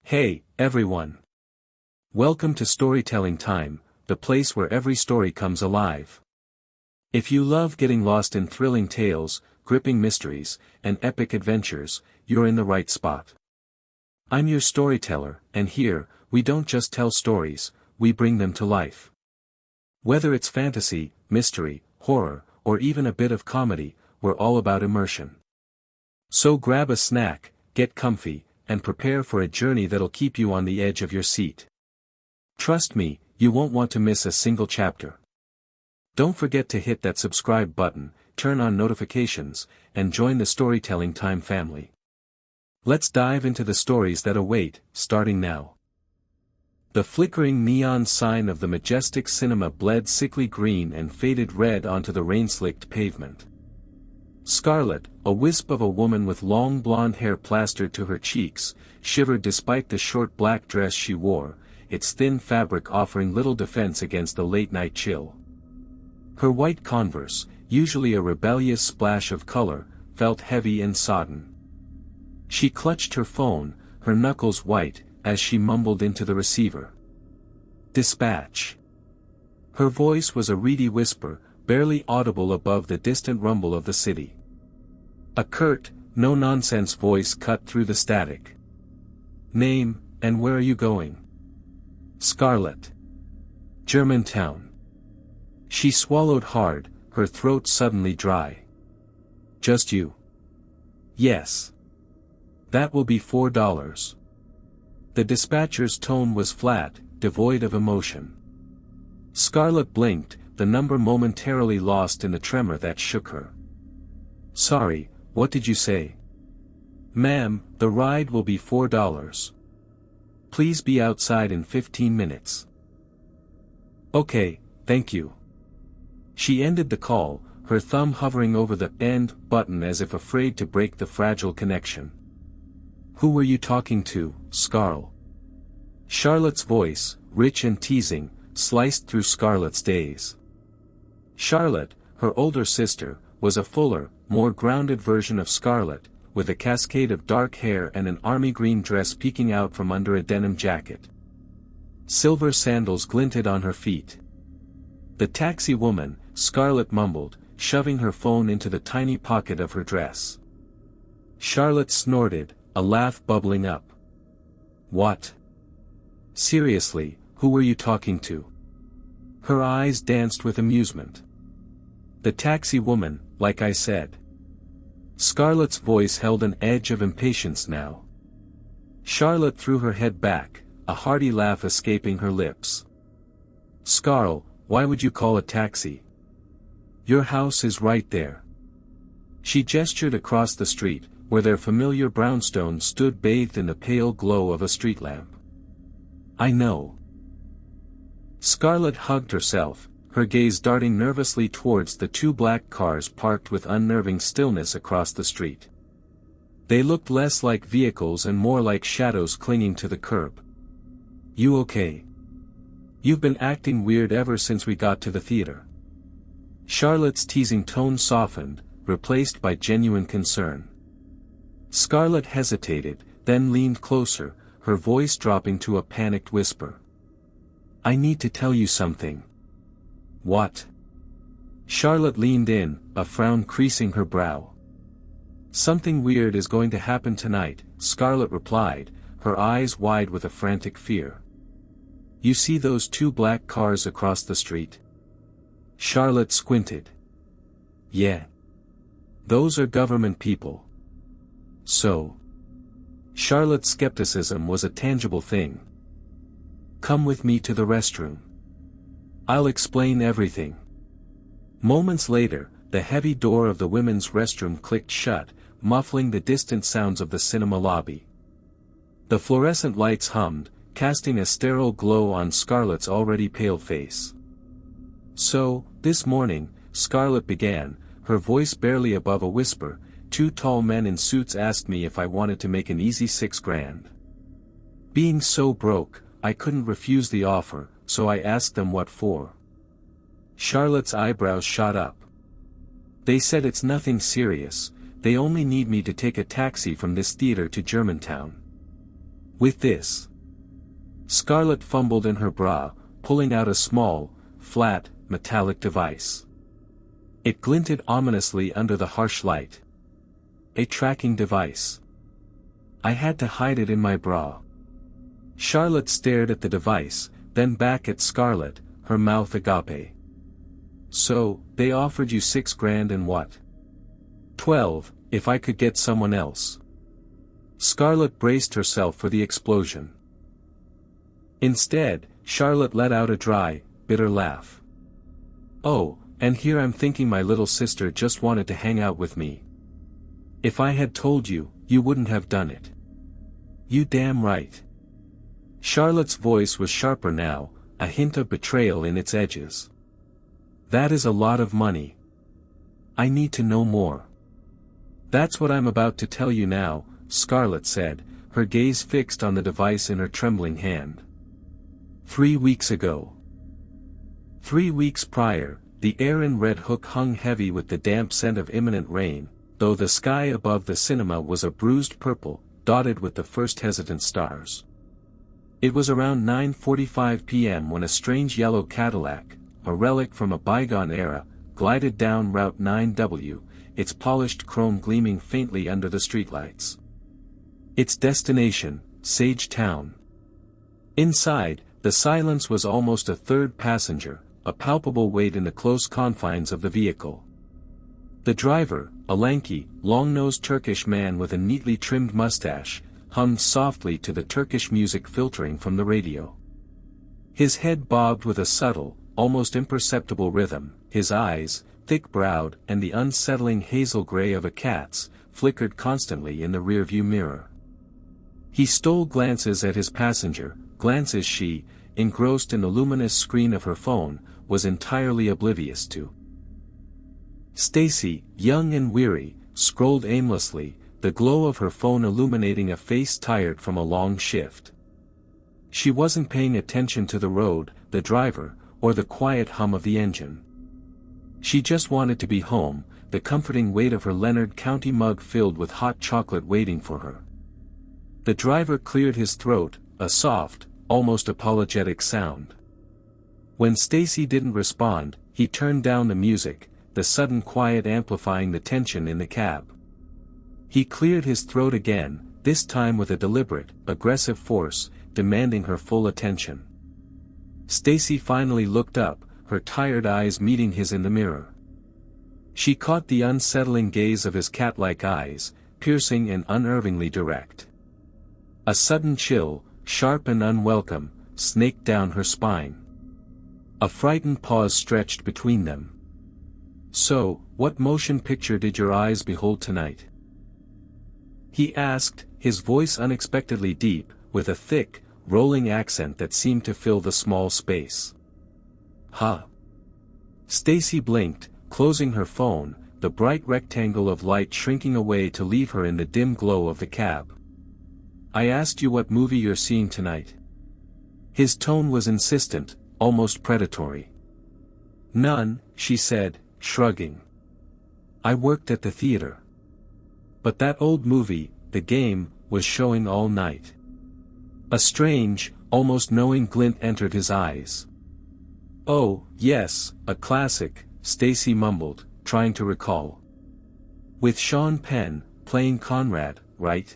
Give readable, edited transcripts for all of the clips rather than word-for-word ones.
Hey, everyone. Welcome to Storytelling Time, the place where every story comes alive. If you love getting lost in thrilling tales, gripping mysteries, and epic adventures, you're in the right spot. I'm your storyteller, and here, we don't just tell stories, we bring them to life. Whether it's fantasy, mystery, horror, or even a bit of comedy, we're all about immersion. So grab a snack, get comfy, and prepare for a journey that'll keep you on the edge of your seat. Trust me, you won't want to miss a single chapter. Don't forget to hit that subscribe button, turn on notifications, and join the Storytelling Time family. Let's dive into the stories that await, starting now. The flickering neon sign of the majestic cinema bled sickly green and faded red onto the rain-slicked pavement. Scarlett, a wisp of a woman with long blonde hair plastered to her cheeks, shivered despite the short black dress she wore, its thin fabric offering little defense against the late-night chill. Her white Converse, usually a rebellious splash of color, felt heavy and sodden. She clutched her phone, her knuckles white, as she mumbled into the receiver. "Dispatch." Her voice was a reedy whisper, barely audible above the distant rumble of the city. A curt, no-nonsense voice cut through the static. "Name, and where are you going?" "Scarlett. Germantown." She swallowed hard, her throat suddenly dry. "Just you?" "Yes." "That will be $4. The dispatcher's tone was flat, devoid of emotion. Scarlett blinked, the number momentarily lost in the tremor that shook her. "Sorry, what did you say?" "Ma'am, the ride will be $4. Please be outside in 15 minutes. "Okay, thank you." She ended the call, her thumb hovering over the end button as if afraid to break the fragile connection. "Who were you talking to, Scarl?" Charlotte's voice, rich and teasing, sliced through Scarlett's daze. Charlotte, her older sister, was a fuller, more grounded version of Scarlett, with a cascade of dark hair and an army green dress peeking out from under a denim jacket. Silver sandals glinted on her feet. "The taxi woman," Scarlett mumbled, shoving her phone into the tiny pocket of her dress. Charlotte snorted, a laugh bubbling up. "What? Seriously, who were you talking to?" Her eyes danced with amusement. "The taxi woman, like I said." Scarlett's voice held an edge of impatience now. Charlotte threw her head back, a hearty laugh escaping her lips. "Scarl, why would you call a taxi? Your house is right there." She gestured across the street, where their familiar brownstone stood bathed in the pale glow of a street lamp. "I know." Scarlett hugged herself, her gaze darting nervously towards the two black cars parked with unnerving stillness across the street. They looked less like vehicles and more like shadows clinging to the curb. "You okay? You've been acting weird ever since we got to the theater." Charlotte's teasing tone softened, replaced by genuine concern. Scarlett hesitated, then leaned closer, her voice dropping to a panicked whisper. "I need to tell you something." "What?" Charlotte leaned in, a frown creasing her brow. "Something weird is going to happen tonight," Scarlett replied, her eyes wide with a frantic fear. "You see those two black cars across the street?" Charlotte squinted. "Yeah. Those are government people." "So?" Charlotte's skepticism was a tangible thing. "Come with me to the restroom. I'll explain everything." Moments later, the heavy door of the women's restroom clicked shut, muffling the distant sounds of the cinema lobby. The fluorescent lights hummed, casting a sterile glow on Scarlett's already pale face. "So, this morning," Scarlett began, her voice barely above a whisper, "two tall men in suits asked me if I wanted to make an easy $6,000. Being so broke, I couldn't refuse the offer, so I asked them what for." Charlotte's eyebrows shot up. "They said it's nothing serious, they only need me to take a taxi from this theater to Germantown." With this, Scarlett fumbled in her bra, pulling out a small, flat, metallic device. It glinted ominously under the harsh light. A tracking device. I had to hide it in my bra. Charlotte stared at the device, then back at Scarlett, her mouth agape. So, they offered you $6,000 and what? 12, if I could get someone else. Scarlett braced herself for the explosion. Instead, Charlotte let out a dry, bitter laugh. Oh, and here I'm thinking my little sister just wanted to hang out with me. If I had told you, you wouldn't have done it. You damn right. Charlotte's voice was sharper now, a hint of betrayal in its edges. That is a lot of money. I need to know more. That's what I'm about to tell you now, Scarlett said, her gaze fixed on the device in her trembling hand. 3 weeks ago. 3 weeks prior, the air in Red Hook hung heavy with the damp scent of imminent rain, though the sky above the cinema was a bruised purple, dotted with the first hesitant stars. It was around 9:45 p.m. when a strange yellow Cadillac, a relic from a bygone era, glided down Route 9W, its polished chrome gleaming faintly under the streetlights. Its destination, Sage Town. Inside, the silence was almost a third passenger, a palpable weight in the close confines of the vehicle. The driver, a lanky, long-nosed Turkish man with a neatly trimmed mustache, hummed softly to the Turkish music filtering from the radio. His head bobbed with a subtle, almost imperceptible rhythm, his eyes, thick-browed and the unsettling hazel gray of a cat's, flickered constantly in the rearview mirror. He stole glances at his passenger, glances she, engrossed in the luminous screen of her phone, was entirely oblivious to. Stacy, young and weary, scrolled aimlessly, the glow of her phone illuminating a face tired from a long shift. She wasn't paying attention to the road, the driver, or the quiet hum of the engine. She just wanted to be home, the comforting weight of her Leonard County mug filled with hot chocolate waiting for her. The driver cleared his throat, a soft, almost apologetic sound. When Stacy didn't respond, he turned down the music, the sudden quiet amplifying the tension in the cab. He cleared his throat again, this time with a deliberate, aggressive force, demanding her full attention. Stacy finally looked up, her tired eyes meeting his in the mirror. She caught the unsettling gaze of his cat-like eyes, piercing and unervingly direct. A sudden chill, sharp and unwelcome, snaked down her spine. A frightened pause stretched between them. So, what motion picture did your eyes behold tonight? He asked, his voice unexpectedly deep, with a thick, rolling accent that seemed to fill the small space. Huh? Stacy blinked, closing her phone, the bright rectangle of light shrinking away to leave her in the dim glow of the cab. I asked you what movie you're seeing tonight. His tone was insistent, almost predatory. None, she said, shrugging. I worked at the theater. But that old movie, The Game, was showing all night. A strange, almost knowing glint entered his eyes. Oh, yes, a classic, Stacy mumbled, trying to recall. With Sean Penn, playing Conrad, right?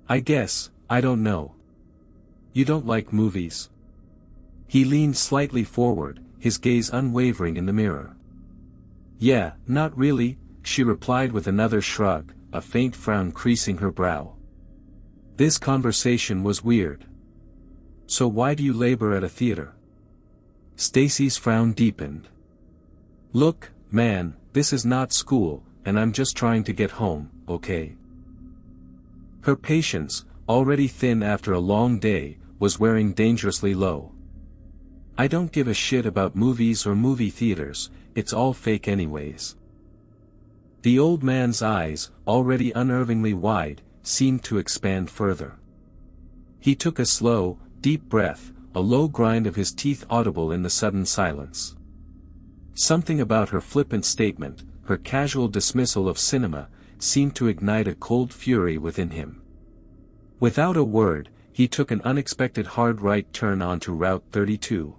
I guess, I don't know. You don't like movies? He leaned slightly forward, his gaze unwavering in the mirror. Yeah, not really, she replied with another shrug, a faint frown creasing her brow. This conversation was weird. So why do you labor at a theater? Stacy's frown deepened. Look, man, this is not school, and I'm just trying to get home, okay? Her patience, already thin after a long day, was wearing dangerously low. I don't give a shit about movies or movie theaters, it's all fake anyways. The old man's eyes, already unnervingly wide, seemed to expand further. He took a slow, deep breath, a low grind of his teeth audible in the sudden silence. Something about her flippant statement, her casual dismissal of cinema, seemed to ignite a cold fury within him. Without a word, he took an unexpected hard right turn onto Route 32.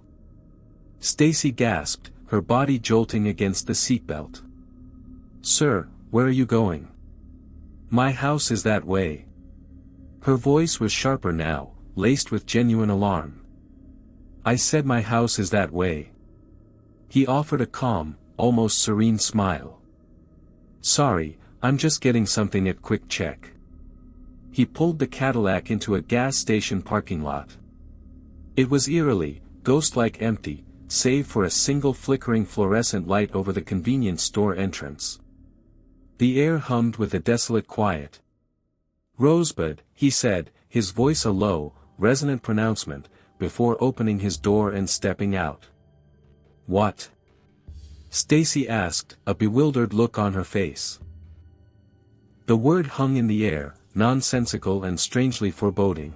Stacy gasped, her body jolting against the seatbelt. "Sir, where are you going?" "My house is that way." Her voice was sharper now, laced with genuine alarm. "I said my house is that way." He offered a calm, almost serene smile. "Sorry, I'm just getting something at Quick Check." He pulled the Cadillac into a gas station parking lot. It was eerily, ghost-like empty, save for a single flickering fluorescent light over the convenience store entrance. The air hummed with a desolate quiet. "Rosebud," he said, his voice a low, resonant pronouncement, before opening his door and stepping out. "What?" Stacy asked, a bewildered look on her face. The word hung in the air, nonsensical and strangely foreboding.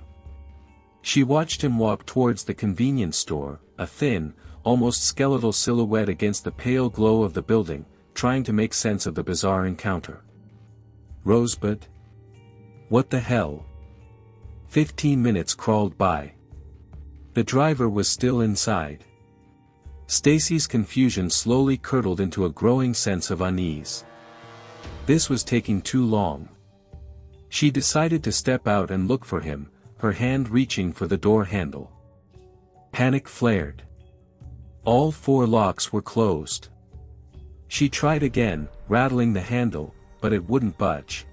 She watched him walk towards the convenience store, a thin, almost skeletal silhouette against the pale glow of the building, trying to make sense of the bizarre encounter. Rosebud? What the hell? 15 minutes crawled by. The driver was still inside. Stacy's confusion slowly curdled into a growing sense of unease. This was taking too long. She decided to step out and look for him, her hand reaching for the door handle. Panic flared. All 4 locks were closed. She tried again, rattling the handle, but it wouldn't budge.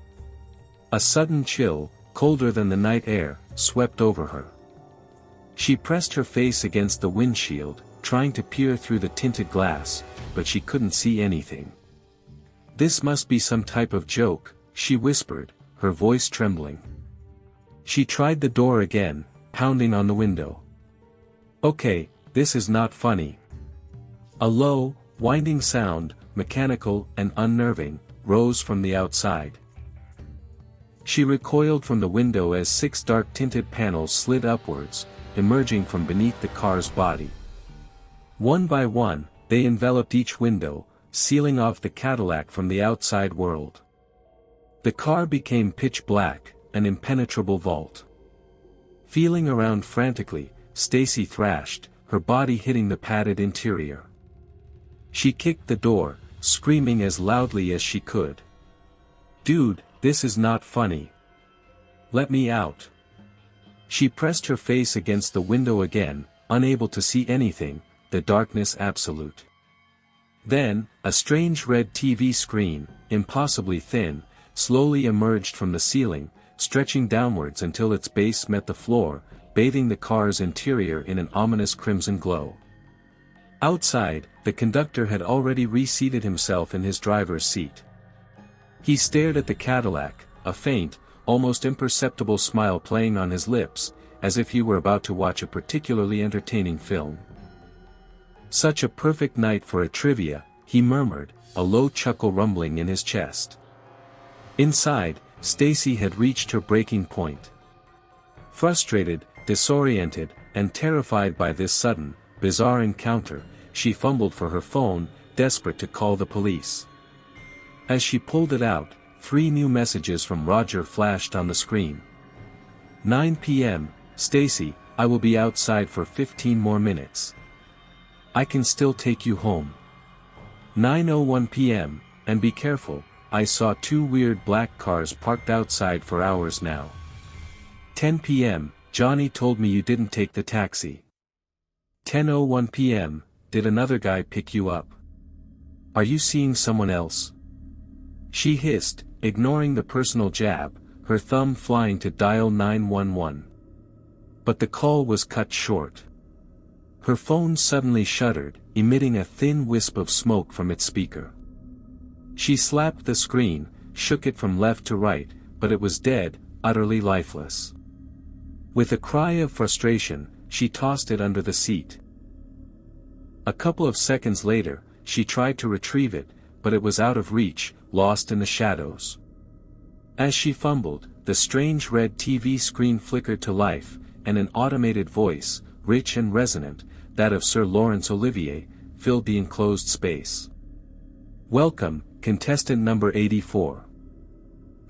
A sudden chill, colder than the night air, swept over her. She pressed her face against the windshield, trying to peer through the tinted glass, but she couldn't see anything. "This must be some type of joke," she whispered, her voice trembling. She tried the door again, pounding on the window. "Okay, this is not funny." A low, winding sound, mechanical and unnerving, rose from the outside. She recoiled from the window as 6 dark-tinted panels slid upwards, emerging from beneath the car's body. One by one, they enveloped each window, sealing off the Cadillac from the outside world. The car became pitch black, an impenetrable vault. Feeling around frantically, Stacy thrashed, her body hitting the padded interior. She kicked the door, screaming as loudly as she could. "Dude, this is not funny. Let me out." She pressed her face against the window again, unable to see anything, the darkness absolute. Then, a strange red TV screen, impossibly thin, slowly emerged from the ceiling, stretching downwards until its base met the floor, bathing the car's interior in an ominous crimson glow. Outside, the conductor had already reseated himself in his driver's seat. He stared at the Cadillac, a faint, almost imperceptible smile playing on his lips, as if he were about to watch a particularly entertaining film. "Such a perfect night for a trivia," he murmured, a low chuckle rumbling in his chest. Inside, Stacy had reached her breaking point. Frustrated, disoriented, and terrified by this sudden, bizarre encounter, she fumbled for her phone, desperate to call the police. As she pulled it out, 3 new messages from Roger flashed on the screen. 9 p.m., Stacy, I will be outside for 15 more minutes. I can still take you home. 9:01 p.m., and be careful, I saw 2 weird black cars parked outside for hours now. 10 p.m., Johnny told me you didn't take the taxi. 10:01 p.m., did another guy pick you up? Are you seeing someone else? She hissed, ignoring the personal jab, her thumb flying to dial 911. But the call was cut short. Her phone suddenly shuddered, emitting a thin wisp of smoke from its speaker. She slapped the screen, shook it from left to right, but it was dead, utterly lifeless. With a cry of frustration, she tossed it under the seat. A couple of seconds later, she tried to retrieve it, but it was out of reach, lost in the shadows. As she fumbled, the strange red TV screen flickered to life, and an automated voice, rich and resonant, that of Sir Laurence Olivier, filled the enclosed space. "Welcome, contestant number 84.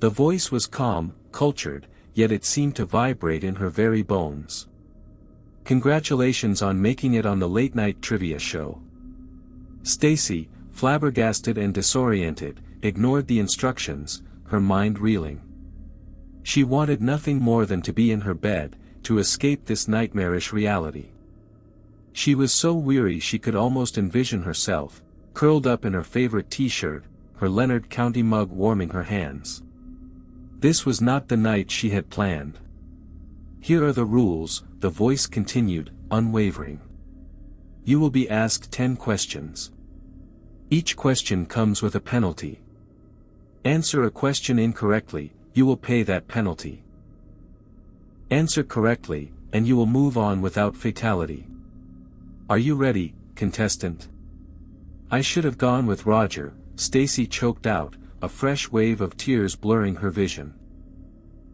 The voice was calm, cultured, yet it seemed to vibrate in her very bones. "Congratulations on making it on the late-night trivia show." Stacy, flabbergasted and disoriented, ignored the instructions, her mind reeling. She wanted nothing more than to be in her bed, to escape this nightmarish reality. She was so weary she could almost envision herself, curled up in her favorite t-shirt, her Leonard County mug warming her hands. This was not the night she had planned. "Here are the rules," the voice continued, unwavering. "You will be asked 10 questions. Each question comes with a penalty. Answer a question incorrectly, you will pay that penalty. Answer correctly, and you will move on without fatality. Are you ready, contestant?" "I should have gone with Roger," Stacy choked out, a fresh wave of tears blurring her vision.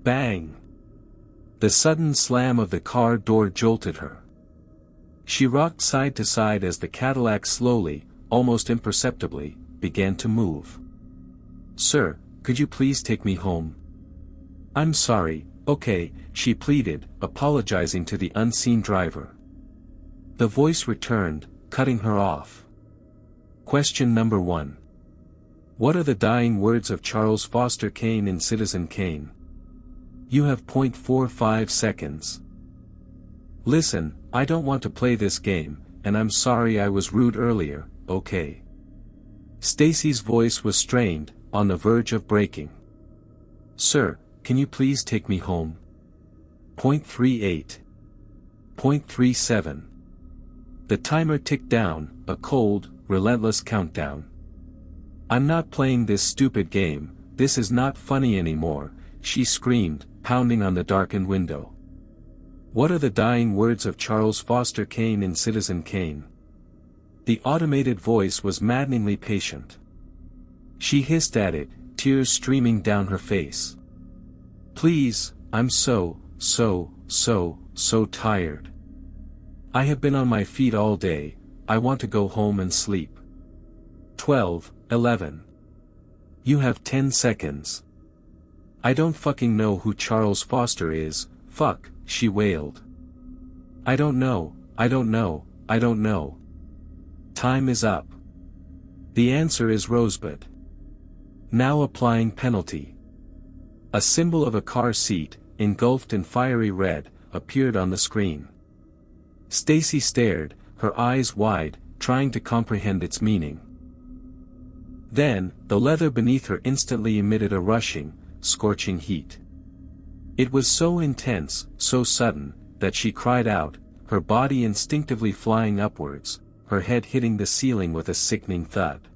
Bang! The sudden slam of the car door jolted her. She rocked side to side as the Cadillac slowly, almost imperceptibly, began to move. "Sir, could you please take me home?" "I'm sorry, okay," she pleaded, apologizing to the unseen driver. The voice returned, cutting her off. Question number 1. What are the dying words of Charles Foster Kane in Citizen Kane? You have 0.45 seconds. "Listen, I don't want to play this game, and I'm sorry I was rude earlier, okay?" Stacy's voice was strained, on the verge of breaking. "Sir, can you please take me home?" 0.38. 0.37. The timer ticked down, a cold, relentless countdown. "I'm not playing this stupid game, this is not funny anymore," she screamed, pounding on the darkened window. "What are the dying words of Charles Foster Kane in Citizen Kane?" The automated voice was maddeningly patient. She hissed at it, tears streaming down her face. "Please, I'm so tired. I have been on my feet all day, I want to go home and sleep." 11. You have 10 seconds. "I don't fucking know who Charles Foster is, fuck," she wailed. I don't know. Time is up. The answer is Rosebud. Now applying penalty. A symbol of a car seat, engulfed in fiery red, appeared on the screen. Stacy stared, her eyes wide, trying to comprehend its meaning. Then, the leather beneath her instantly emitted a rushing, scorching heat. It was so intense, so sudden, that she cried out, her body instinctively flying upwards, her head hitting the ceiling with a sickening thud.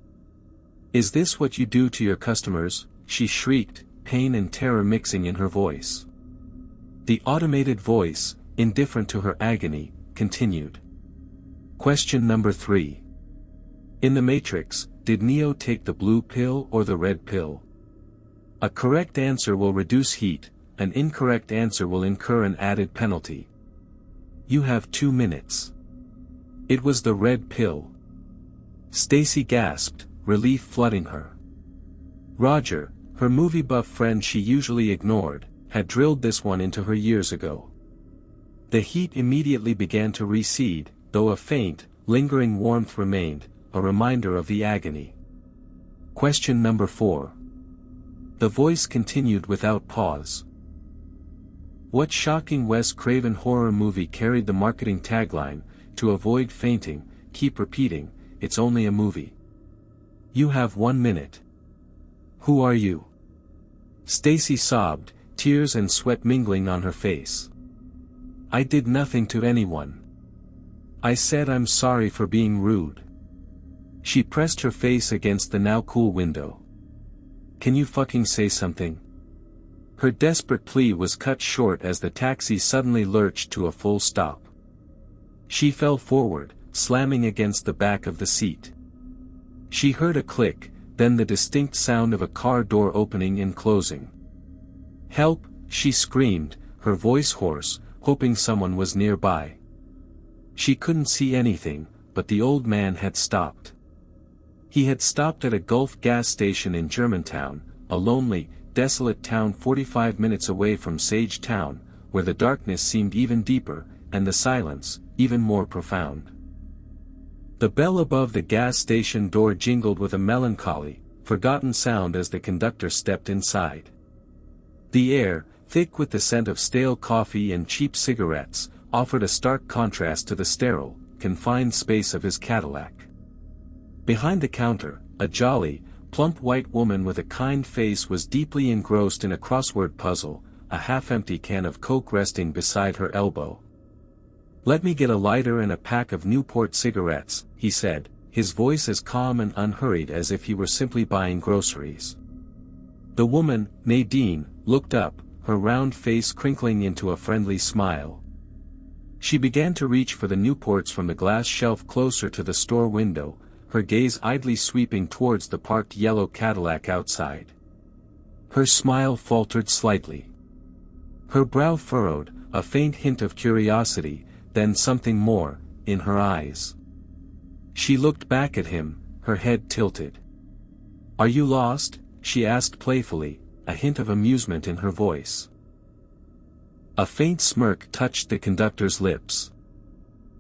"Is this what you do to your customers?" she shrieked, pain and terror mixing in her voice. The automated voice, indifferent to her agony, continued. Question number 3. In The Matrix, did Neo take the blue pill or the red pill? A correct answer will reduce heat, an incorrect answer will incur an added penalty. You have 2 minutes. It was the red pill. Stacy gasped, relief flooding her. Roger, her movie buff friend she usually ignored, had drilled this one into her years ago. The heat immediately began to recede, though a faint, lingering warmth remained, a reminder of the agony. Question number 4. The voice continued without pause. What shocking Wes Craven horror movie carried the marketing tagline, "To avoid fainting, keep repeating, it's only a movie"? You have 1 minute. Who are you? Stacy sobbed, tears and sweat mingling on her face. I did nothing to anyone. I said I'm sorry for being rude. She pressed her face against the now cool window. Can you fucking say something? Her desperate plea was cut short as the taxi suddenly lurched to a full stop. She fell forward, slamming against the back of the seat. She heard a click, then the distinct sound of a car door opening and closing. Help, she screamed, her voice hoarse, hoping someone was nearby. She couldn't see anything, but the old man had stopped. He had stopped at a Gulf gas station in Germantown, a lonely, desolate town 45 minutes away from Sage Town, where the darkness seemed even deeper, and the silence, even more profound. The bell above the gas station door jingled with a melancholy, forgotten sound as the conductor stepped inside. The air, thick with the scent of stale coffee and cheap cigarettes, offered a stark contrast to the sterile, confined space of his Cadillac. Behind the counter, a jolly, plump white woman with a kind face was deeply engrossed in a crossword puzzle, a half-empty can of Coke resting beside her elbow. "Let me get a lighter and a pack of Newport cigarettes," he said, his voice as calm and unhurried as if he were simply buying groceries. The woman, Nadine, looked up, her round face crinkling into a friendly smile. She began to reach for the Newports from the glass shelf closer to the store window, her gaze idly sweeping towards the parked yellow Cadillac outside. Her smile faltered slightly. Her brow furrowed, a faint hint of curiosity, then something more, in her eyes. She looked back at him, her head tilted. "Are you lost?" she asked playfully, a hint of amusement in her voice. A faint smirk touched the conductor's lips.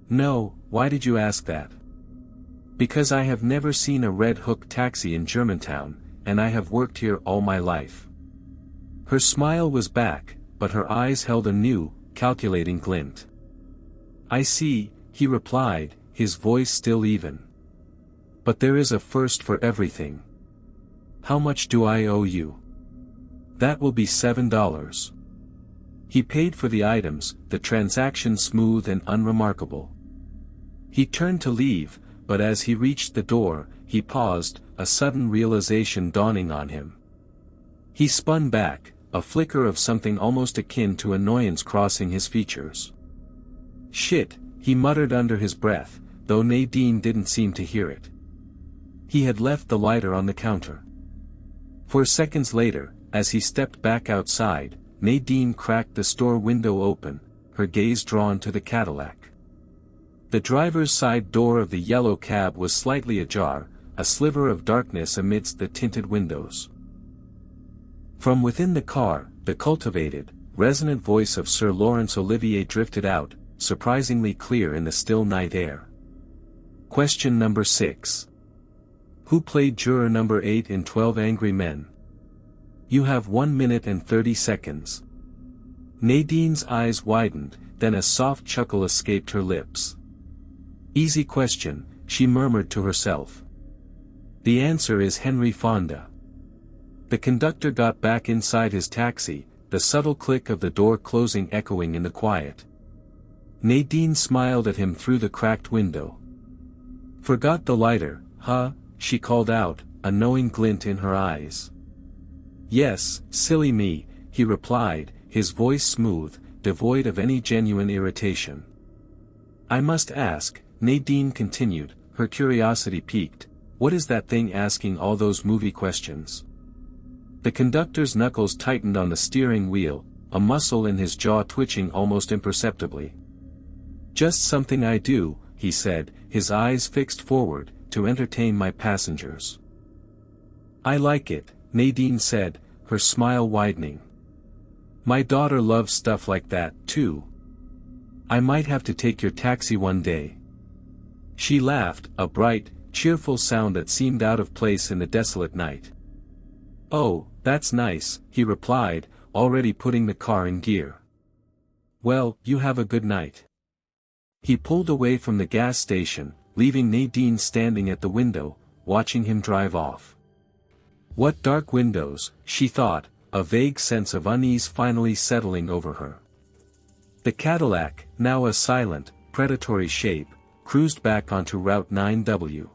"No, why did you ask that?" "Because I have never seen a Red Hook taxi in Germantown, and I have worked here all my life." Her smile was back, but her eyes held a new, calculating glint. "I see," he replied, his voice still even. "But there is a first for everything. How much do I owe you?" "That will be $7. He paid for the items, the transaction smooth and unremarkable. He turned to leave, but as he reached the door, he paused, a sudden realization dawning on him. He spun back, a flicker of something almost akin to annoyance crossing his features. "Shit," he muttered under his breath, though Nadine didn't seem to hear it. He had left the lighter on the counter. 4 seconds later, as he stepped back outside, Nadine cracked the store window open, her gaze drawn to the Cadillac. The driver's side door of the yellow cab was slightly ajar, a sliver of darkness amidst the tinted windows. From within the car, the cultivated, resonant voice of Sir Laurence Olivier drifted out, surprisingly clear in the still night air. Question number 6. Who played juror number 8 in 12 Angry Men? You have 1 minute and 30 seconds. Nadine's eyes widened, then a soft chuckle escaped her lips. "Easy question," she murmured to herself. "The answer is Henry Fonda." The conductor got back inside his taxi, the subtle click of the door closing echoing in the quiet. Nadine smiled at him through the cracked window. "Forgot the lighter, huh?" she called out, a knowing glint in her eyes. "Yes, silly me," he replied, his voice smooth, devoid of any genuine irritation. "I must ask," Nadine continued, her curiosity piqued, "what is that thing asking all those movie questions?" The conductor's knuckles tightened on the steering wheel, a muscle in his jaw twitching almost imperceptibly. "Just something I do," he said, his eyes fixed forward, "to entertain my passengers." "I like it," Nadine said, her smile widening. "My daughter loves stuff like that, too. I might have to take your taxi one day." She laughed, a bright, cheerful sound that seemed out of place in the desolate night. "Oh, that's nice," he replied, already putting the car in gear. "Well, you have a good night." He pulled away from the gas station, leaving Nadine standing at the window, watching him drive off. What dark windows, she thought, a vague sense of unease finally settling over her. The Cadillac, now a silent, predatory shape, cruised back onto Route 9W.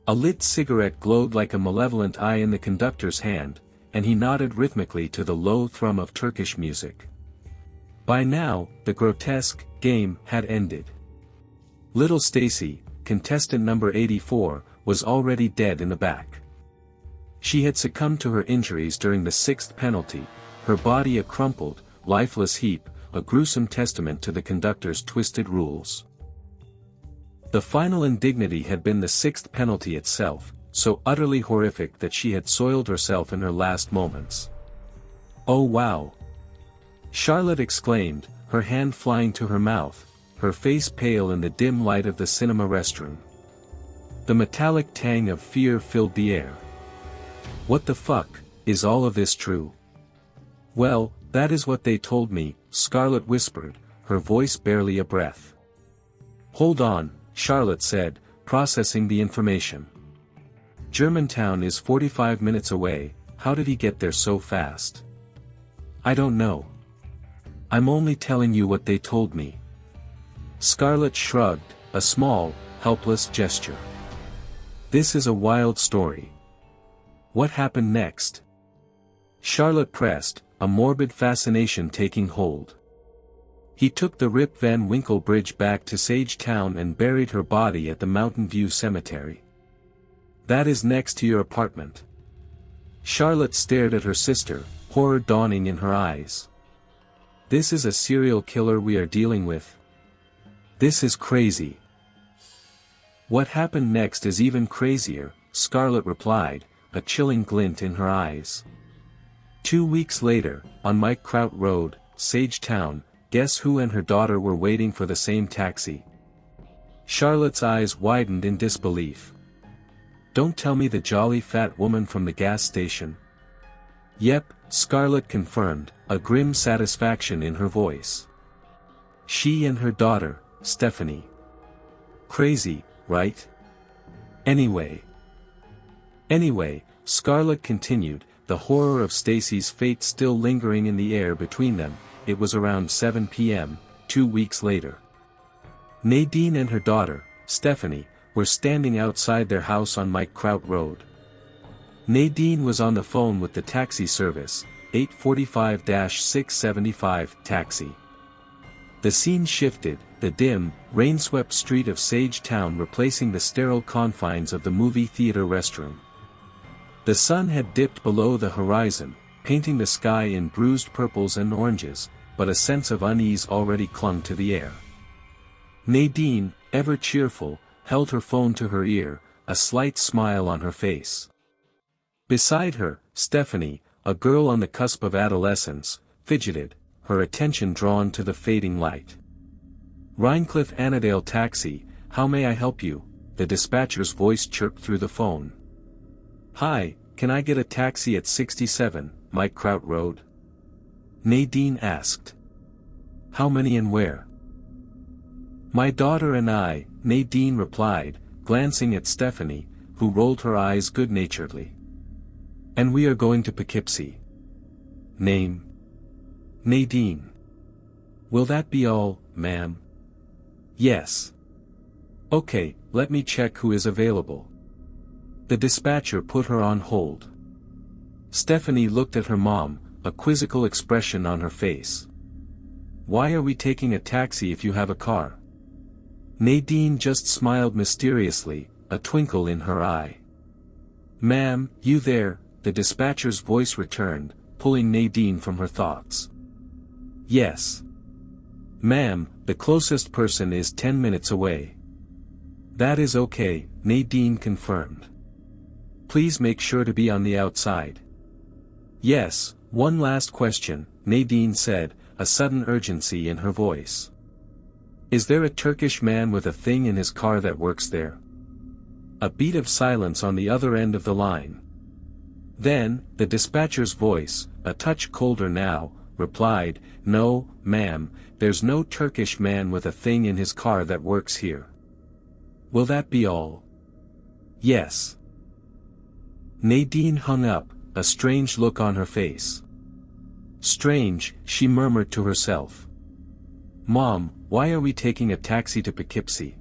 A lit cigarette glowed like a malevolent eye in the conductor's hand, and he nodded rhythmically to the low thrum of Turkish music. By now, the grotesque game had ended. Little Stacy, contestant number 84, was already dead in the back. She had succumbed to her injuries during the 6th penalty, her body a crumpled, lifeless heap, a gruesome testament to the conductor's twisted rules. The final indignity had been the 6th penalty itself, so utterly horrific that she had soiled herself in her last moments. Oh wow! Charlotte exclaimed, her hand flying to her mouth, her face pale in the dim light of the cinema restroom. The metallic tang of fear filled the air. What the fuck, is all of this true? Well, that is what they told me, Scarlett whispered, her voice barely a breath. Hold on, Charlotte said, processing the information. Germantown is 45 minutes away, how did he get there so fast? I don't know. I'm only telling you what they told me. Scarlett shrugged, a small, helpless gesture. This is a wild story. What happened next? Charlotte pressed, a morbid fascination taking hold. He took the Rip Van Winkle Bridge back to Sage Town and buried her body at the Mountain View Cemetery. That is next to your apartment. Charlotte stared at her sister, horror dawning in her eyes. This is a serial killer we are dealing with. This is crazy. What happened next is even crazier, Scarlett replied, a chilling glint in her eyes. 2 weeks later, on Mike Kraut Road, Sage Town, guess who and her daughter were waiting for the same taxi? Charlotte's eyes widened in disbelief. Don't tell me the jolly fat woman from the gas station. Yep, Scarlett confirmed, a grim satisfaction in her voice. She and her daughter, Stephanie. Crazy, right? Anyway, Scarlett continued, the horror of Stacy's fate still lingering in the air between them. It was around 7 p.m., 2 weeks later. Nadine and her daughter, Stephanie, were standing outside their house on Mike Kraut Road. Nadine was on the phone with the taxi service, 845-675 taxi. The scene shifted, the dim, rain-swept street of Sage Town replacing the sterile confines of the movie theater restroom. The sun had dipped below the horizon, painting the sky in bruised purples and oranges, but a sense of unease already clung to the air. Nadine, ever cheerful, held her phone to her ear, a slight smile on her face. Beside her, Stephanie, a girl on the cusp of adolescence, fidgeted, her attention drawn to the fading light. Rhinecliff Annandale Taxi, how may I help you? The dispatcher's voice chirped through the phone. Hi, can I get a taxi at 67, Mike Kraut Road? Nadine asked. How many and where? My daughter and I, Nadine replied, glancing at Stephanie, who rolled her eyes good-naturedly. And we are going to Poughkeepsie. Name? Nadine. Will that be all, ma'am? Yes. Okay, let me check who is available. The dispatcher put her on hold. Stephanie looked at her mom, a quizzical expression on her face. Why are we taking a taxi if you have a car? Nadine just smiled mysteriously, a twinkle in her eye. Ma'am, you there? The dispatcher's voice returned, pulling Nadine from her thoughts. Yes. Ma'am, the closest person is 10 minutes away. That is okay, Nadine confirmed. Please make sure to be on the outside. Yes, one last question, Nadine said, a sudden urgency in her voice. Is there a Turkish man with a thing in his car that works there? A beat of silence on the other end of the line. Then, the dispatcher's voice, a touch colder now, replied, No, ma'am, there's no Turkish man with a thing in his car that works here. Will that be all? Yes. Nadine hung up, a strange look on her face. Strange, she murmured to herself. Mom, why are we taking a taxi to Poughkeepsie?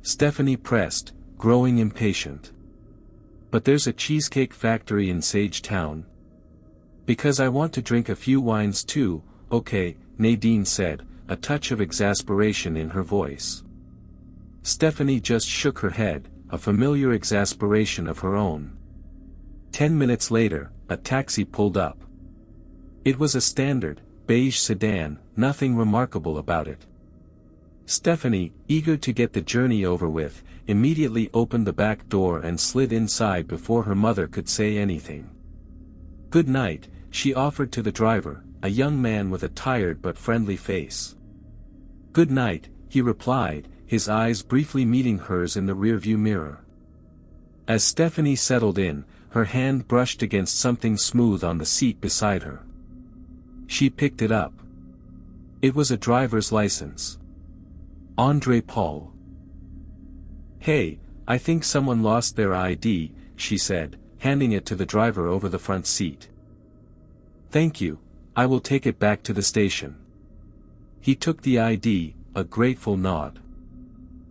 Stephanie pressed, growing impatient. But there's a cheesecake factory in Sage Town. Because I want to drink a few wines too, okay, Nadine said, a touch of exasperation in her voice. Stephanie just shook her head, a familiar exasperation of her own. 10 minutes later, a taxi pulled up. It was a standard, beige sedan, nothing remarkable about it. Stephanie, eager to get the journey over with, immediately opened the back door and slid inside before her mother could say anything. Good night, she offered to the driver, a young man with a tired but friendly face. "Good night," he replied, his eyes briefly meeting hers in the rearview mirror. As Stephanie settled in, her hand brushed against something smooth on the seat beside her. She picked it up. It was a driver's license. André Paul. "Hey, I think someone lost their ID," she said, handing it to the driver over the front seat. "Thank you, I will take it back to the station." He took the ID, a grateful nod.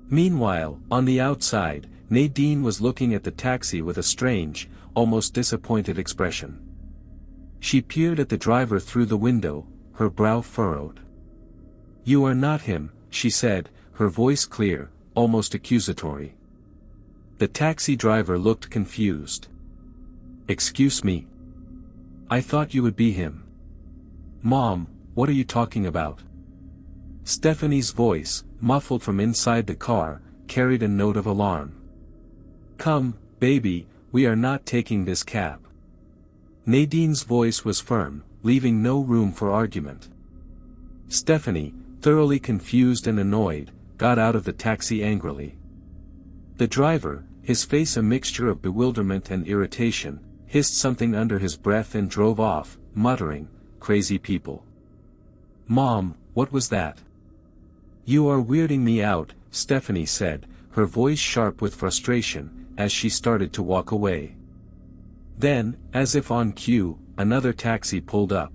Meanwhile, on the outside, Nadine was looking at the taxi with a strange, almost disappointed expression. She peered at the driver through the window, her brow furrowed. "You are not him," she said, her voice clear, almost accusatory. The taxi driver looked confused. "Excuse me? I thought you would be him." "Mom, what are you talking about?" Stephanie's voice, muffled from inside the car, carried a note of alarm. "Come, baby, we are not taking this cab." Nadine's voice was firm, leaving no room for argument. Stephanie, thoroughly confused and annoyed, got out of the taxi angrily. The driver, his face a mixture of bewilderment and irritation, hissed something under his breath and drove off, muttering, "Crazy people." "Mom, what was that?" "You are weirding me out," Stephanie said, her voice sharp with frustration, as she started to walk away. Then, as if on cue, another taxi pulled up.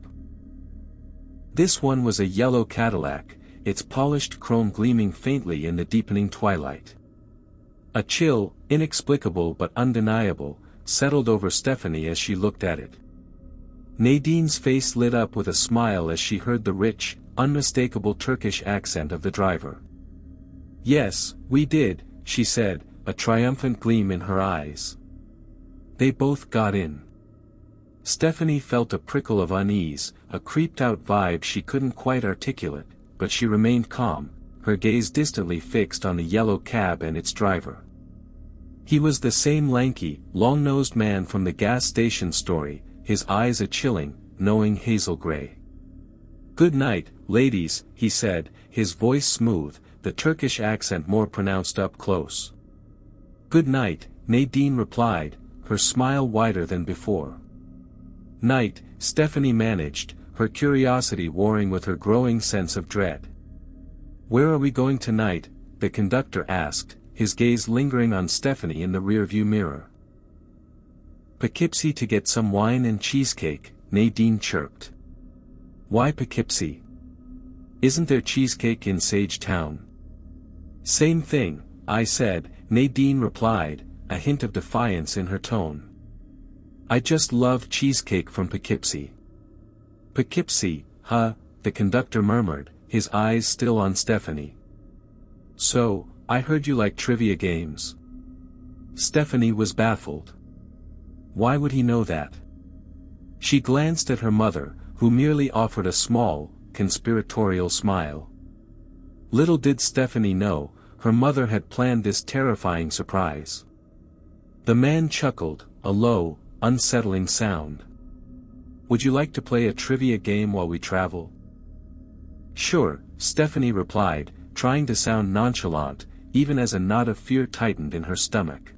This one was a yellow Cadillac, its polished chrome gleaming faintly in the deepening twilight. A chill, inexplicable but undeniable, settled over Stephanie as she looked at it. Nadine's face lit up with a smile as she heard the rich, unmistakable Turkish accent of the driver. "Yes, we did," she said, a triumphant gleam in her eyes. They both got in. Stephanie felt a prickle of unease, a creeped-out vibe she couldn't quite articulate, but she remained calm, her gaze distantly fixed on the yellow cab and its driver. He was the same lanky, long-nosed man from the gas station story, his eyes a chilling, knowing hazel gray. "Good night, ladies," he said, his voice smooth, the Turkish accent more pronounced up close. "Good night," Nadine replied, her smile wider than before. "Night," Stephanie managed, her curiosity warring with her growing sense of dread. "Where are we going tonight?" the conductor asked, his gaze lingering on Stephanie in the rearview mirror. "Poughkeepsie to get some wine and cheesecake," Nadine chirped. "Why Poughkeepsie? Isn't there cheesecake in Sage Town?" "Same thing," I said, Nadine replied, a hint of defiance in her tone. "I just love cheesecake from Poughkeepsie." "Poughkeepsie, huh?" the conductor murmured, his eyes still on Stephanie. "So, I heard you like trivia games." Stephanie was baffled. Why would he know that? She glanced at her mother, who merely offered a small, conspiratorial smile. Little did Stephanie know, her mother had planned this terrifying surprise. The man chuckled, a low, unsettling sound. "Would you like to play a trivia game while we travel?" "Sure," Stephanie replied, trying to sound nonchalant, even as a knot of fear tightened in her stomach.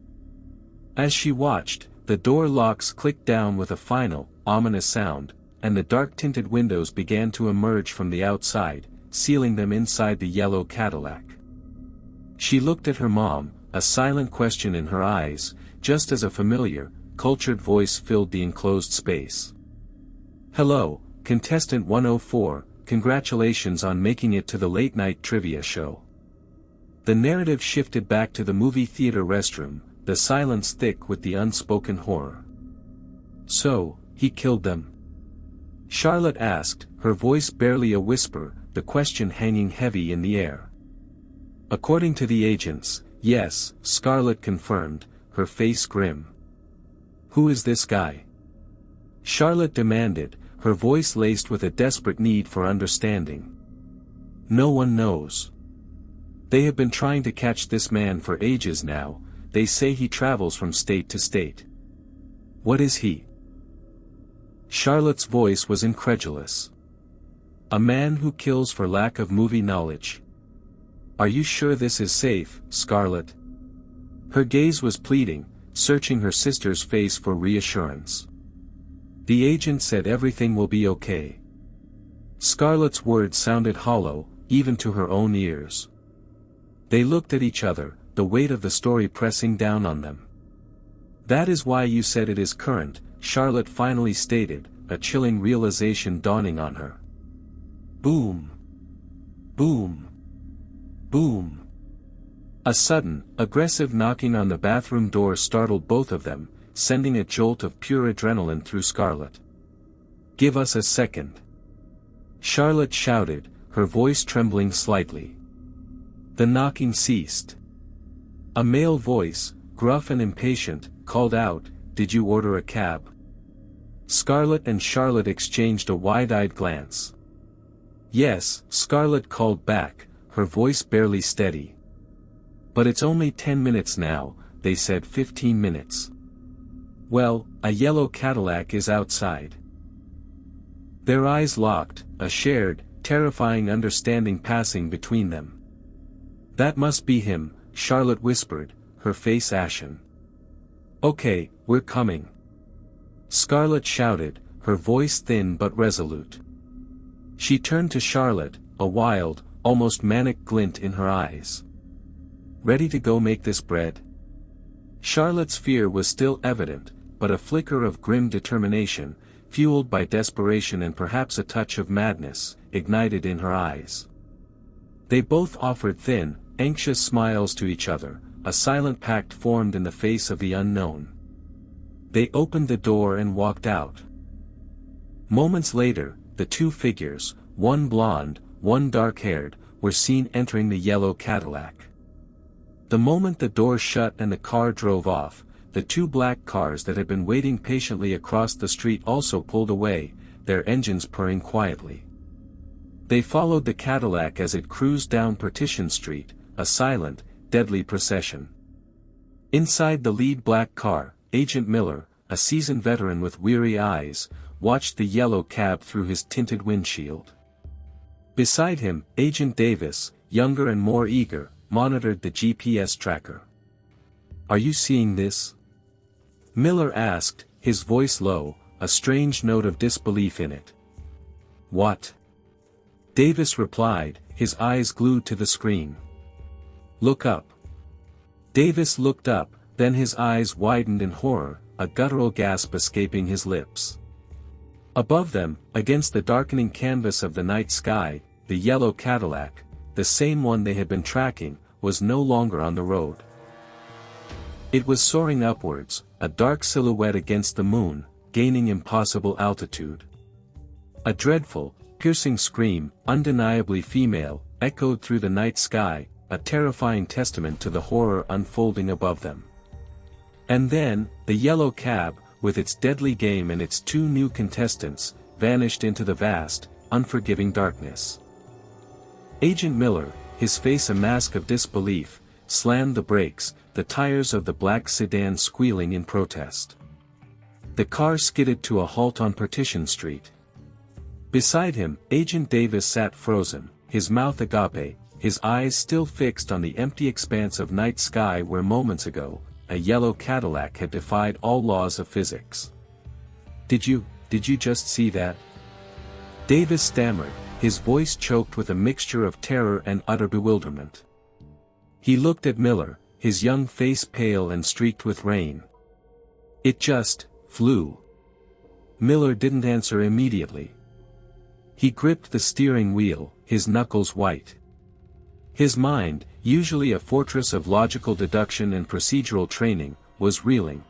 As she watched, the door locks clicked down with a final, ominous sound, and the dark-tinted windows began to emerge from the outside, sealing them inside the yellow Cadillac. She looked at her mom, a silent question in her eyes, just as a familiar, cultured voice filled the enclosed space. "Hello, contestant 104, congratulations on making it to the late-night trivia show." The narrative shifted back to the movie theater restroom, the silence thick with the unspoken horror. "So, he killed them?" Charlotte asked, her voice barely a whisper, the question hanging heavy in the air. "According to the agents, yes," Scarlett confirmed, her face grim. "Who is this guy?" Charlotte demanded, her voice laced with a desperate need for understanding. "No one knows. They have been trying to catch this man for ages now, they say he travels from state to state." "What is he?" Charlotte's voice was incredulous. A man who kills for lack of movie knowledge. Are you sure this is safe, Scarlett? Her gaze was pleading, searching her sister's face for reassurance. The agent said everything will be okay. Scarlett's words sounded hollow, even to her own ears. They looked at each other, the weight of the story pressing down on them. That is why you said it is current, Charlotte finally stated, a chilling realization dawning on her. Boom. Boom. Boom. A sudden, aggressive knocking on the bathroom door startled both of them, sending a jolt of pure adrenaline through Scarlett. Give us a second. Charlotte shouted, her voice trembling slightly. The knocking ceased. A male voice, gruff and impatient, called out, "Did you order a cab?" Scarlett and Charlotte exchanged a wide-eyed glance. Yes, Scarlett called back, her voice barely steady. But it's only 10 minutes now, they said 15 minutes. Well, a yellow Cadillac is outside. Their eyes locked, a shared, terrifying understanding passing between them. That must be him, Charlotte whispered, her face ashen. Okay, we're coming. Scarlett shouted, her voice thin but resolute. She turned to Charlotte, a wild, almost manic glint in her eyes. Ready to go make this bread? Charlotte's fear was still evident, but a flicker of grim determination, fueled by desperation and perhaps a touch of madness, ignited in her eyes. They both offered thin, anxious smiles to each other, a silent pact formed in the face of the unknown. They opened the door and walked out. Moments later, the two figures, one blonde, one dark-haired, were seen entering the yellow Cadillac. The moment the door shut and the car drove off, the two black cars that had been waiting patiently across the street also pulled away, their engines purring quietly. They followed the Cadillac as it cruised down Partition Street, a silent, deadly procession. Inside the lead black car, Agent Miller, a seasoned veteran with weary eyes, watched the yellow cab through his tinted windshield. Beside him, Agent Davis, younger and more eager, monitored the GPS tracker. Are you seeing this? Miller asked, his voice low, a strange note of disbelief in it. What? Davis replied, his eyes glued to the screen. Look up. Davis looked up, then his eyes widened in horror, a guttural gasp escaping his lips. Above them, against the darkening canvas of the night sky, the yellow Cadillac, the same one they had been tracking, was no longer on the road. It was soaring upwards, a dark silhouette against the moon, gaining impossible altitude. A dreadful, piercing scream, undeniably female, echoed through the night sky, a terrifying testament to the horror unfolding above them. And then, the yellow cab, with its deadly game and its two new contestants, vanished into the vast, unforgiving darkness. Agent Miller, his face a mask of disbelief, slammed the brakes, the tires of the black sedan squealing in protest. The car skidded to a halt on Partition Street. Beside him, Agent Davis sat frozen, his mouth agape, his eyes still fixed on the empty expanse of night sky where moments ago, a yellow Cadillac had defied all laws of physics. Did you just see that? Davis stammered, his voice choked with a mixture of terror and utter bewilderment. He looked at Miller, his young face pale and streaked with rain. It just flew. Miller didn't answer immediately. He gripped the steering wheel, his knuckles white. His mind, usually a fortress of logical deduction and procedural training, was reeling.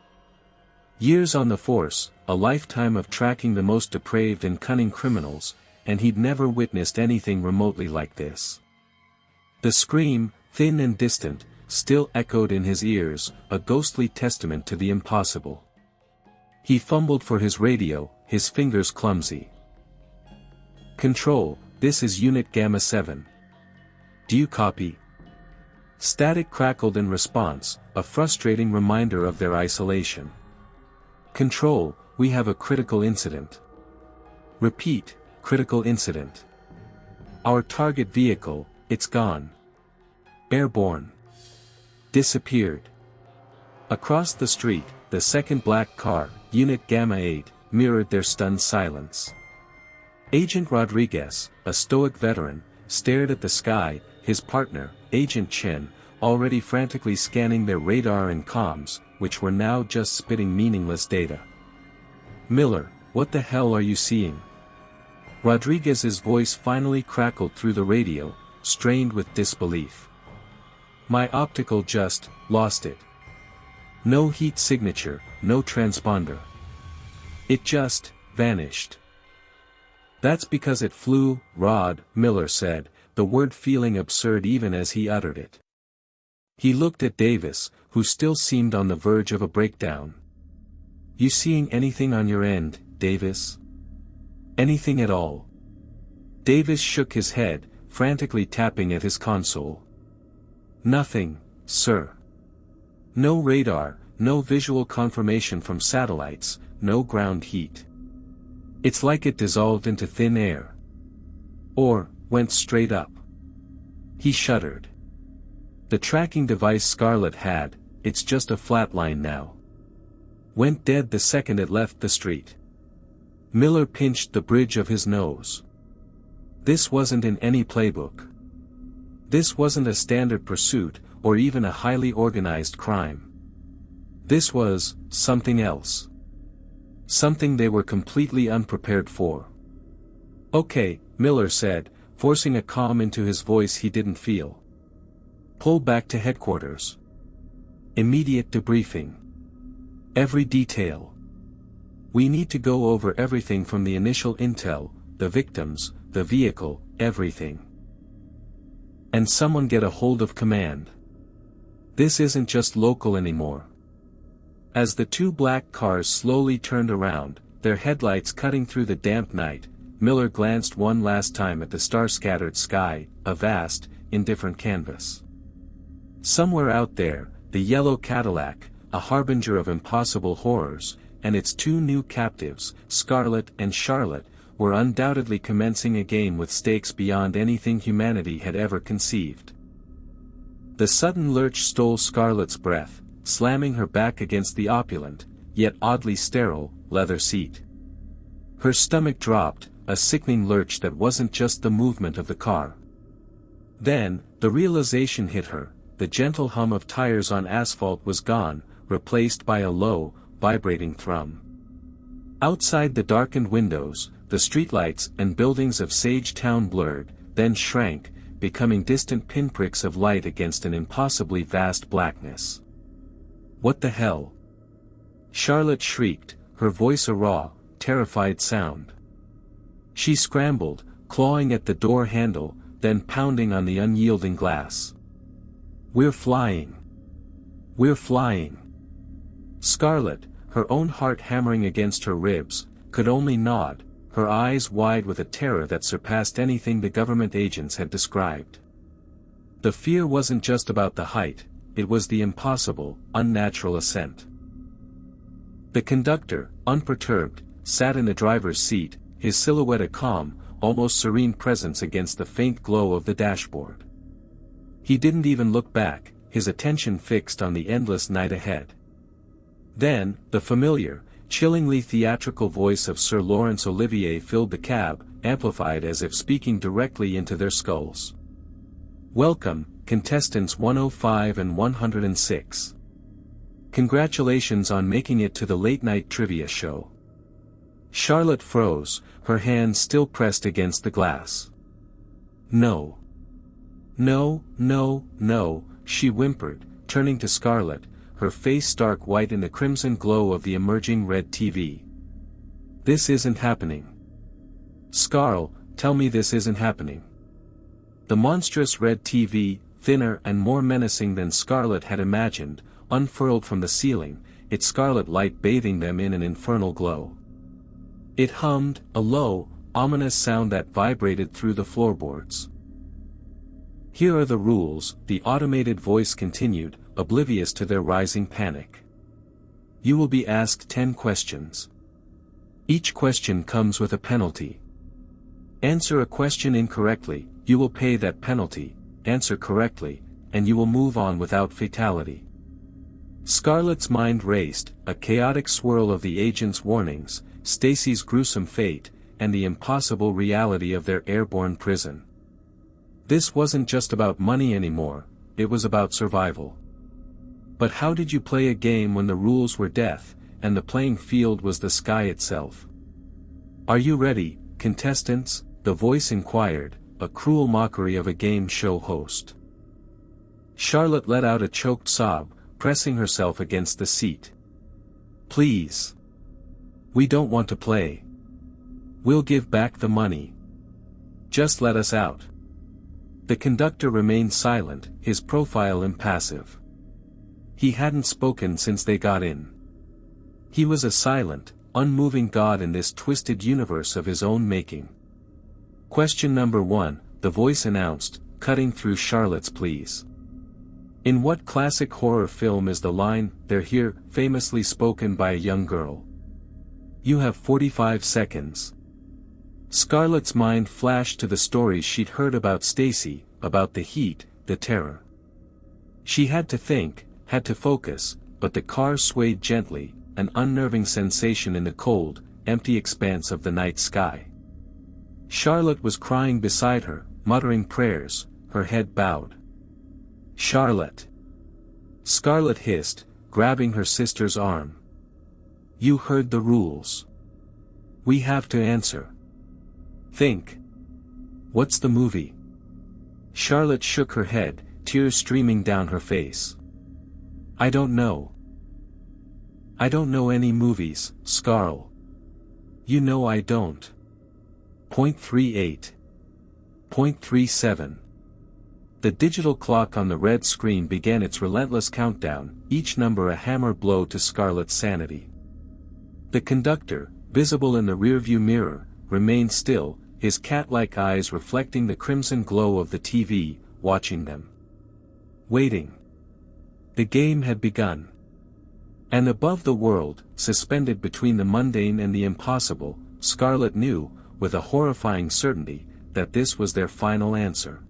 Years on the force, a lifetime of tracking the most depraved and cunning criminals, and he'd never witnessed anything remotely like this. The scream, thin and distant, still echoed in his ears, a ghostly testament to the impossible. He fumbled for his radio, his fingers clumsy. Control, this is Unit Gamma 7. Do you copy? Static crackled in response, a frustrating reminder of their isolation. Control, we have a critical incident. Repeat, critical incident. Our target vehicle, it's gone. Airborne. Disappeared. Across the street, the second black car, Unit Gamma 8, mirrored their stunned silence. Agent Rodriguez, a stoic veteran, stared at the sky, his partner, Agent Chen, already frantically scanning their radar and comms, which were now just spitting meaningless data. "Miller, what the hell are you seeing?" Rodriguez's voice finally crackled through the radio, strained with disbelief. "My optical just lost it. No heat signature, no transponder. It just vanished." "That's because it flew, Rod," Miller said, the word feeling absurd even as he uttered it. He looked at Davis, who still seemed on the verge of a breakdown. "You seeing anything on your end, Davis? Anything at all?" Davis shook his head, frantically tapping at his console. "Nothing, sir. No radar, no visual confirmation from satellites, no ground heat. It's like it dissolved into thin air. Or, went straight up." He shuddered. "The tracking device Scarlet had, it's just a flat line now. Went dead the second it left the street." Miller pinched the bridge of his nose. This wasn't in any playbook. This wasn't a standard pursuit, or even a highly organized crime. This was something else. Something they were completely unprepared for. "Okay," Miller said, forcing a calm into his voice he didn't feel. "Pull back to headquarters. Immediate debriefing. Every detail. We need to go over everything from the initial intel, the victims, the vehicle, everything. And someone get a hold of command. This isn't just local anymore." As the two black cars slowly turned around, their headlights cutting through the damp night, Miller glanced one last time at the star-scattered sky, a vast, indifferent canvas. Somewhere out there, the yellow Cadillac, a harbinger of impossible horrors, and its two new captives, Scarlet and Charlotte, were undoubtedly commencing a game with stakes beyond anything humanity had ever conceived. The sudden lurch stole Scarlet's breath, slamming her back against the opulent, yet oddly sterile, leather seat. Her stomach dropped, a sickening lurch that wasn't just the movement of the car. Then, the realization hit her, the gentle hum of tires on asphalt was gone, replaced by a low, vibrating thrum. Outside the darkened windows, the streetlights and buildings of Sage Town blurred, then shrank, becoming distant pinpricks of light against an impossibly vast blackness. "What the hell?" Charlotte shrieked, her voice a raw, terrified sound. She scrambled, clawing at the door handle, then pounding on the unyielding glass. "We're flying! We're flying!" Scarlet, her own heart hammering against her ribs, could only nod, her eyes wide with a terror that surpassed anything the government agents had described. The fear wasn't just about the height, it was the impossible, unnatural ascent. The conductor, unperturbed, sat in the driver's seat, his silhouette a calm, almost serene presence against the faint glow of the dashboard. He didn't even look back, his attention fixed on the endless night ahead. Then, the familiar, chillingly theatrical voice of Sir Laurence Olivier filled the cab, amplified as if speaking directly into their skulls. "Welcome, contestants 105 and 106. Congratulations on making it to the late-night trivia show." Charlotte froze, her hands still pressed against the glass. "No. No, no, no," she whimpered, turning to Scarlet, her face stark white in the crimson glow of the emerging red TV. "This isn't happening. Scarl, tell me this isn't happening." The monstrous red TV, thinner and more menacing than Scarlet had imagined, unfurled from the ceiling, its scarlet light bathing them in an infernal glow. It hummed, a low, ominous sound that vibrated through the floorboards. "Here are the rules," the automated voice continued, oblivious to their rising panic. "You will be asked 10 questions. Each question comes with a penalty. Answer a question incorrectly, you will pay that penalty. Answer correctly, and you will move on without fatality. Scarlett's mind raced, a chaotic swirl of the agent's warnings, Stacy's gruesome fate, and the impossible reality of their airborne prison. This wasn't just about money anymore, it was about survival. But how did you play a game when the rules were death, and the playing field was the sky itself? Are you ready, contestants? The voice inquired, a cruel mockery of a game show host. Charlotte let out a choked sob, pressing herself against the seat. Please. We don't want to play. We'll give back the money. Just let us out. The conductor remained silent, his profile impassive. He hadn't spoken since they got in. He was a silent, unmoving god in this twisted universe of his own making. Question number 1, the voice announced, cutting through Charlotte's pleas. In what classic horror film is the line, "They're here," famously spoken by a young girl? You have 45 seconds. Scarlett's mind flashed to the stories she'd heard about Stacy, about the heat, the terror. She had to think, had to focus, but the car swayed gently, an unnerving sensation in the cold, empty expanse of the night sky. Charlotte was crying beside her, muttering prayers, her head bowed. Charlotte! Scarlett hissed, grabbing her sister's arm. You heard the rules. We have to answer. Think. What's the movie? Charlotte shook her head, tears streaming down her face. I don't know. I don't know any movies, Scarl. You know I don't. Point 38. Point 37. The digital clock on the red screen began its relentless countdown, each number a hammer blow to Scarlett's sanity. The conductor, visible in the rearview mirror, remained still, his cat-like eyes reflecting the crimson glow of the TV, watching them. Waiting. The game had begun. And above the world, suspended between the mundane and the impossible, Scarlett knew, with a horrifying certainty, that this was their final answer.